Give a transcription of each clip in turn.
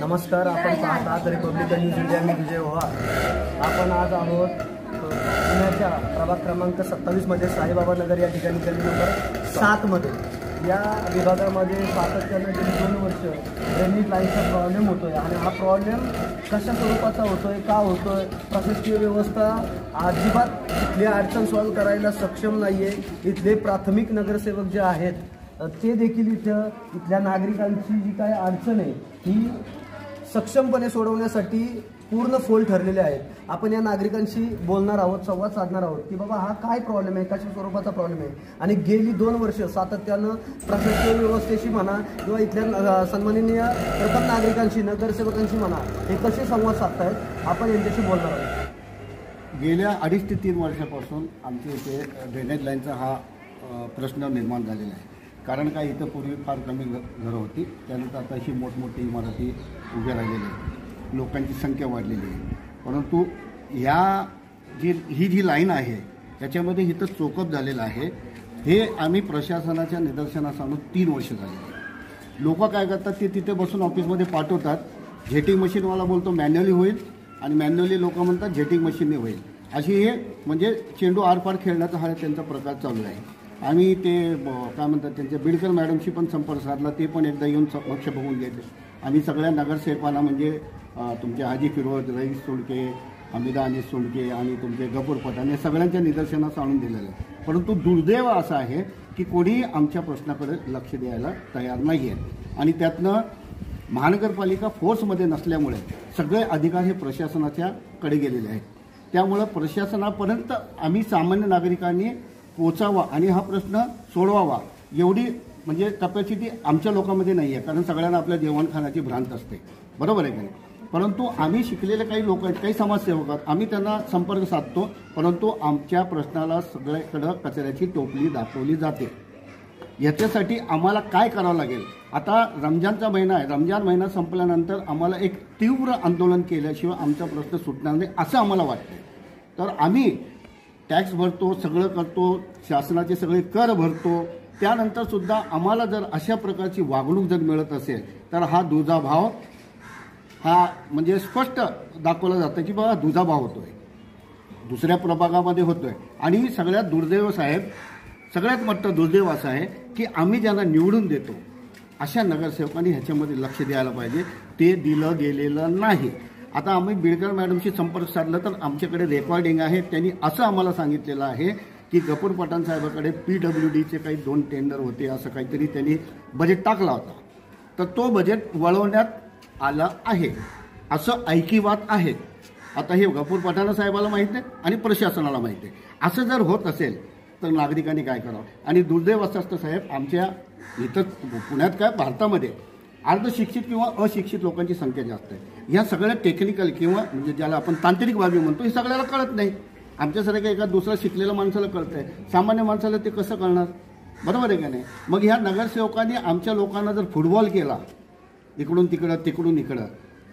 नमस्कार, आपण पाहत आहात रिपब्लिक न्यूज इंडिया. मी विजय ओहा. आपण आज आहोत पुण्याच्या प्रभाग क्रमांक 27 मध्ये साईबाबा नगर या ठिकाणी गल्ली नंबर 7 मध्ये. या विभागामध्ये सातत्यानं गेली 2 वर्ष ड्रेनेज लाईनचा प्रॉब्लेम होतोय आणि हा प्रॉब्लेम कशा स्वरूपाचा होतोय, का होतोय, प्रशासकीय व्यवस्था अजिबात इथली अडचण सॉल्व्ह करायला सक्षम नाहीये. इथले प्राथमिक नगरसेवक जे आहेत ते देखील इथल्या नागरिकांची जी काय अडचण आहे ही सक्षमपणे सोडवण्यासाठी पूर्ण फोल ठरलेले आहेत. आपण या नागरिकांशी बोलणार आहोत, संवाद साधणार आहोत की बाबा हा काय प्रॉब्लेम आहे, कशा स्वरूपाचा प्रॉब्लेम आहे आणि गेली 2 वर्ष सातत्यानं प्रशासकीय व्यवस्थेशी म्हणा किंवा इथल्या सन्माननीय प्रथम नागरिकांशी, नगरसेवकांशी म्हणा, हे कसे संवाद साधतायत आपण यांच्याशी बोलणार आहोत. गेल्या 2.5 ते 3 वर्षापासून आमच्या इथे ड्रेनेज लाईनचा हा प्रश्न निर्माण झालेला आहे. कारण काय, इथं पूर्वी फार कमी घरं होती, त्यानंतर आता अशी मोठमोठी इमारती उभ्या राहिलेल्या आहेत, लोकांची संख्या वाढलेली आहे. परंतु ही जी लाईन आहे त्याच्यामध्ये इथं चोकअप झालेलं आहे. हे आम्ही प्रशासनाच्या निदर्शनास आणून 3 वर्ष झाले. लोक काय करतात, ते तिथे बसून ऑफिसमध्ये पाठवतात. झेटिंग मशीनवाला बोलतो मॅन्युअली होईल आणि मॅन्युअली लोक म्हणतात झेटिंग मशीनने होईल. अशी हे म्हणजे चेंडू आरपार खेळण्याचा हा त्यांचा प्रकार चालू आहे. आम्ही ते काय म्हणतात त्यांच्या बिडकर मॅडमशी पण संपर्क साधला, ते पण एकदा येऊन लक्ष बघून घ्यायचे. आम्ही सगळ्या नगरसेवकांना म्हणजे तुमचे हाजी फिरोज, रईस सोडके, हमीदा अनिस सोडके आणि तुमचे गफूर पठाण या सगळ्यांच्या निदर्शनास आणून दिलेलं आहे. परंतु दुर्दैव असं आहे की कोणी आमच्या प्रश्नाकडे लक्ष द्यायला तयार नाही आहे. आणि त्यातनं महानगरपालिका फोर्समध्ये नसल्यामुळे सगळे अधिकार हे प्रशासनाच्या कडे गेलेले आहेत. त्यामुळं प्रशासनापर्यंत आम्ही सामान्य नागरिकांनी पोचावा आणि हा प्रश्न सोडवावा एवढी म्हणजे कपॅसिटी आमच्या लोकांमध्ये नाही आहे. कारण सगळ्यांना आपल्या जेवणखाण्याची भ्रांत असते, बरोबर आहे का नाही. परंतु आम्ही शिकलेले काही लोक आहेत, काही समाजसेवक आहेत, आम्ही त्यांना संपर्क साधतो. परंतु आमच्या प्रश्नाला सगळ्याकडं कचऱ्याची टोपली दाखवली जाते. याच्यासाठी आम्हाला काय करावं लागेल, आता रमजानचा महिना आहे, रमजान महिना संपल्यानंतर आम्हाला एक तीव्र आंदोलन केल्याशिवाय आमचा प्रश्न सुटणार नाही असं आम्हाला वाटतं. तर आम्ही टॅक्स भरतो, सगळं करतो, शासनाचे सगळे कर भरतो, त्यानंतरसुद्धा आम्हाला जर अशा प्रकारची वागणूक जर मिळत असेल तर हा दुजाभाव हा म्हणजे स्पष्ट दाखवला जातं की बाबा दुजाभाव होतोय, दुसऱ्या प्रभागामध्ये होतोय. आणि सगळ्यात दुर्दैव साहेब, सगळ्यात मोठं दुर्दैव असं आहे की आम्ही ज्यांना निवडून देतो अशा नगरसेवकांनी ह्याच्यामध्ये लक्ष द्यायला पाहिजे. ते दिलं गेलेलं नाही. आता आम्ही बिडकर मॅडमशी संपर्क साधला तर आमच्याकडे रेकॉर्डिंग आहे. त्यांनी असं आम्हाला सांगितलेलं आहे की गफूर पठाण साहेबाकडे PWDचे काही 2 टेंडर होते, असं काहीतरी त्यांनी बजेट टाकला होता, तर तो बजेट वळवण्यात आला आहे असं ऐकिवात आहे. आता हे गफूर पठाण साहेबाला माहीत नाही आणि प्रशासनाला माहीत आहे. असं जर होत असेल तर नागरिकांनी काय करावं. आणि दुर्दैव असं असतं साहेब, आमच्या इथं पुण्यात काय भारतामध्ये अर्धशिक्षित किंवा अशिक्षित लोकांची संख्या जास्त आहे. ह्या सगळ्या टेक्निकल किंवा म्हणजे ज्याला आपण तांत्रिक बाबी म्हणतो हे सगळ्याला कळत नाही. आमच्यासारख्या एका दुसऱ्या शिकलेल्या माणसाला कळत आहे, सामान्य माणसाला ते कसं कळणार, बरोबर आहे का नाही. मग ह्या नगरसेवकांनी आमच्या लोकांना जर फुटबॉल केला इकडून तिकडं तिकडून इकडं,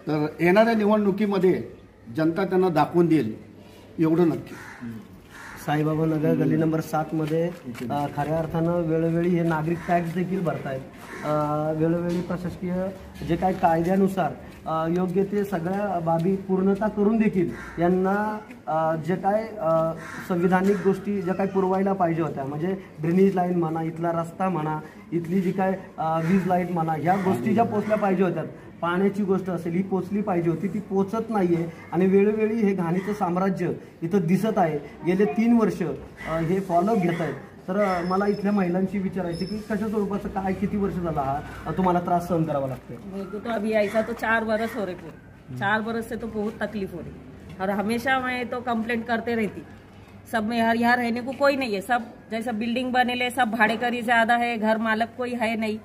तर येणाऱ्या निवडणुकीमध्ये जनता त्यांना दाखवून देईल एवढं नक्की. साईबाबा नगर गल्ली नंबर 7 मध्ये खऱ्या अर्थानं वेळोवेळी हे नागरिक टॅक्स देखील भरतायत. वेळोवेळी प्रशासकीय जे काही कायद्यानुसार योग्य ते सगळ्या बाबी पूर्णता करून देखील यांना जे काय संविधानिक गोष्टी ज्या काही पुरवायला पाहिजे होत्या, म्हणजे ड्रेनेज लाईन म्हणा, इथला रस्ता म्हणा, इथली जी काय वीज लाईट म्हणा, ह्या गोष्टी ज्या पोचल्या पाहिजे होत्या, पाण्याची गोष्ट असेल ही पोचली पाहिजे होती, ती पोचत नाहीये. आणि वेळोवेळी हे घाणीचं साम्राज्य इथं दिसत आहे. गेले 3 वर्ष हे फॉलोअप घेत आहेत. तर मला इथल्या महिलांची विचारायची की कशा स्वरूपाचं काय, किती वर्ष झाला हा तुम्हाला त्रास सहन करावा लागतो. मेरे को तो अभी ऐसा तो 4 बरस हो रहे, पूरे 4 बरस से तो बहुत तकलीफ हो रही और हमेशा मैं तो कंप्लेंट करते रहती. सब में यहाँ रहने को कोई नहीं है, सब जैसा बिल्डिंग बनेले सब भाड़ेकरी ज्यादा है, घर मालक कोई है नहीं,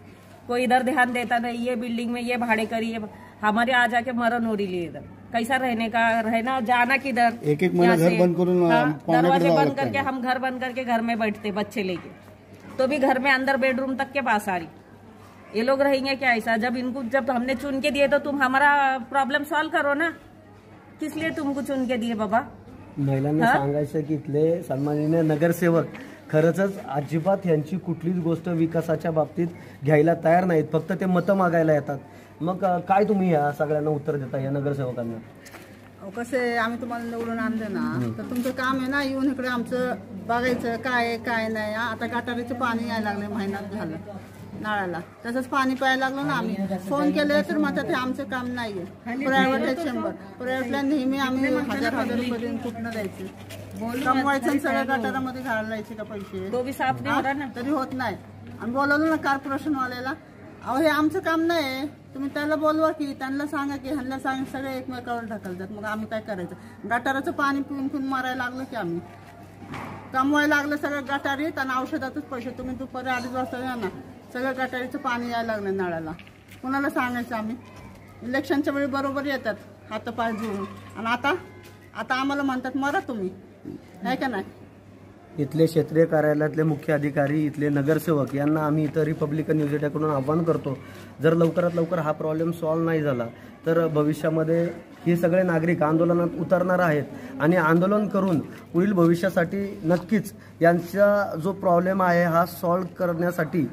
कोई इधर ध्यान देता नहीं. ये बिल्डिंग में ये भाड़ेकरी है, हमारे आ जाके मरण हो रही है. इधर कैसा रहने का, रहना जाना किधर, एक महीना घर बंद करून दरवाजे बंद करके हम घर बंद करके घर में बैठते बच्चे लेके, तो भी घर में अंदर बेडरूम तक के पास आ रही. ये लोग रहेंगे क्या ऐसा. जब हमने चुन के दिए तो तुम हमारा प्रॉब्लम सॉल्व करो ना, किस लिए तुमको चुन के दिए बाबा. महिलांना सांगायचं की इथले सन्माननीय नगरसेवक खरंच अजिबात यांची कुठलीच गोष्ट विकासाच्या बाबतीत घ्यायला तयार नाहीत. फक्त ते मतं मागायला येतात. मग काय तुम्ही या सगळ्यांना उत्तर देता या नगरसेवकांना? कसे आम्ही तुम्हाला निवडून आणले ना, तर तुमचं काम आहे ना येऊन इकडे आमचं बघायचं काय आहे काय नाही. आता गटारीचं पाणी यायला लागले, महिन्यात झालं नळाला, तसंच पाणी प्यायला लागलं ना. आम्ही फोन केले तर म्हणतात हे आमचं काम नाहीये. प्रायव्हेट आहे 100, प्रायव्हेटला नेहमी आम्ही 1000 रुपये कुठनं द्यायचे, कमवायचं सगळ्या गटारामध्ये घालायचे का पैसे, तो भी साफ नहीं हो रहा ना. तरी होत नाही. आम्ही बोलवलं ना कॉर्पोरेशनवाल्याला, अहो हे आमचं काम नाही, तुम्ही त्याला बोलवा की, त्यांना सांगा की, ह्यांना सांगा, सगळे एकमेकावर ढकलतात. मग आम्ही काय करायचं? गटाराचं पाणी पिऊन पिऊन मारायला लागलं की आम्ही कमवायला लागलं सगळं गटारीत आणि औषधातच पैसे. तुम्ही दुपारी 2:30 वाजता या ना, सगळं गटारीचं पाणी यायला लागलं नळाला. कुणाला सांगायचं आम्ही? इलेक्शनच्या वेळी बरोबर येतात हातापाय जुळून, आणि आता आम्हाला म्हणतात मरा तुम्ही, नाही का नाही? इथले क्षेत्रीय कार्यालयातले मुख्य अधिकारी, इथले नगरसेवक यांना आम्ही इथं रिपब्लिकन न्यूज इंडियाकडून आवाहन करतो, जर लवकरात लवकर हा प्रॉब्लेम सॉल्व्ह नाही झाला तर भविष्यामध्ये हे सगळे नागरिक आंदोलनात उतरणार आहेत आणि आंदोलन करून पुढील भविष्यासाठी नक्कीच यांचा जो प्रॉब्लेम आहे हा सॉल्व्ह करण्यासाठी